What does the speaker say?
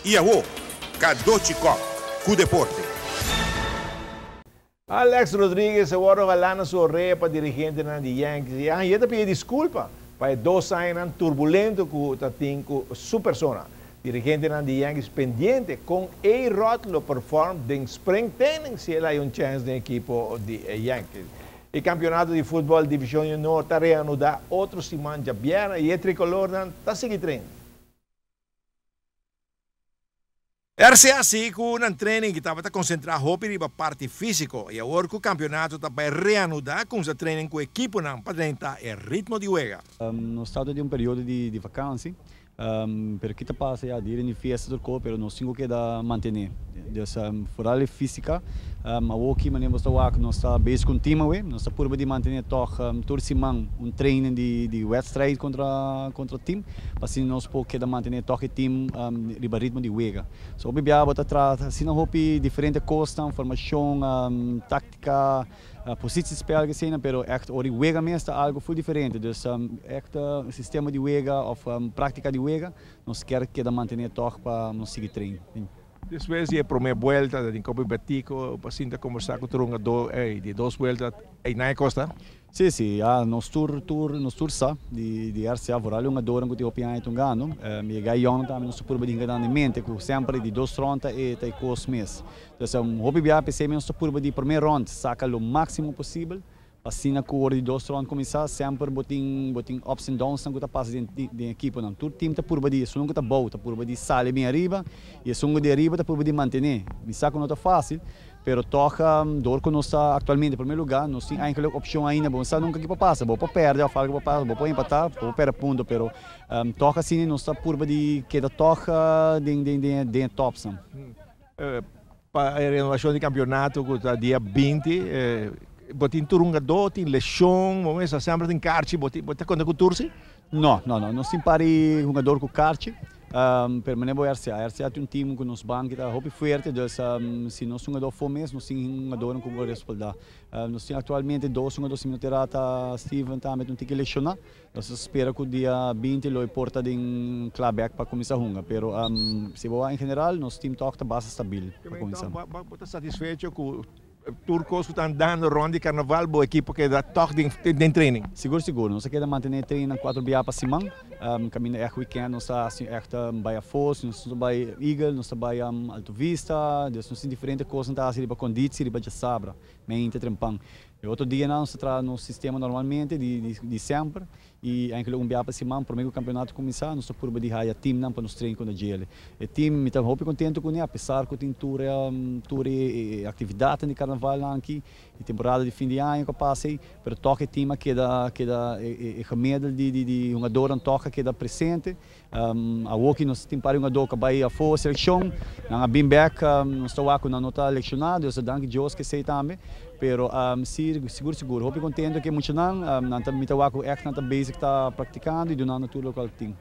Iaô, Kadochikov, com deporte. Alex Rodrigues agora vai lá na sua repa dirigente na Yankees e ele pede desculpa para 2 anos turbulento que está tendo sua persona. Dirigente na Yankees pendiente com a rótulo perform em spring training se ele tem chance na equipe de Yankees. O campeonato de futebol divisão junior está reanudado outro semana de biana e o tricolor está seguindo treino. RCA com um treino que estava concentrado na parte física e agora o campeonato está para reanudar com o treino com a equipe para tentar o ritmo de jogo. Nós estamos em período de vacância, pero que passa a dire em festa do corpo, pero nós temos que manter. Então, fora a física, aqui nós estamos bem com o time, nós estamos por manter toda semana treino de wedstrijd contra o time, assim nós podemos manter o time no ritmo de jogo. So, obviamente, trata assim não diferentes coisas, formação, tática, positie spel gezien, pero echt ori wega meestal algo full diferente. Dus echt sistema de wega of prática de wega, nós quer que da manter toch para nós seguir treino. Después de a primeira volta, em Copa Batico, paciente conversar com o trungador de 2 voltas em na costa. Sim, sim, nos tour sa de RCA voor alle jogadores que op je te gaan. Me ga jong também nos por bem ganhar em mente que sempre de 2 rondas e tem cos mês. Então, hobby bia PC nos por de primeira ronda saca o máximo possível. Assim na cor de 2 rondas começar sempre botin ups and downs que tá passa de equipe não. Todo time tá por bem, só nunca tá bom, tá por bem sale bem arriba e só de arriba tá por bem manter. Me saca não tá fácil. Pero toca dor que nós está atualmente em primeiro lugar, nós temos ainda opção ainda, bom, sabe nunca que passa, bom para perder, eu falo que passa, bom para empatar, bom para ponto, pero toca assim nós está por de que da toca de top são. Para a renovação de campeonato que está dia 20, botin turungador, tem lesão, vamos sempre tem carte, botin conta com turci? Não, nós temos pari jogador com carte. Permanebo RCA tem time que nos banca está muito forte, então se nós jogador for mesmo, nós temos jogador que vai respaldar. Nós temos atualmente 2 jogadores que terá Steven também tem que lecionar. Nós espera que o dia 20 ele porta de clubback para começar a jogar. Pero se boa em geral, nós temos toque base estável para começar. Você satisfeito com turcos que estão dando ronda de carnaval, boa equipe que dá toque de treino? Seguro. Nós queremos manter treino 4 dias para semana. Caminho é weekend, nós estamos echt bij a Foz, nós estamos bij Eagle, nós estamos bij Alto Vista, dus nós temos diferentes coisas, nós estamos para condições, para sabra, mente, trempang. E outro dia nós estamos no sistema normalmente de sempre e ainda um dia para semana, para o campeonato começar, nós estamos por de raia time não para nos treinar com o gel. O time me está muito contente com ele, apesar que tem tour atividade de carnaval aqui, e temporada de fim de ano que passei, pero toque time que dá gemedo de jogador toca que dá presente. A Woki nós temos para jogador que vai a for seleção, na Bimbeck nós estamos com a nota lecionada, eu danke Deus que sei também. Pero seguro, hope contente que muito não, não tá me tá echt não tá basic tá praticando e do não natural qual tem.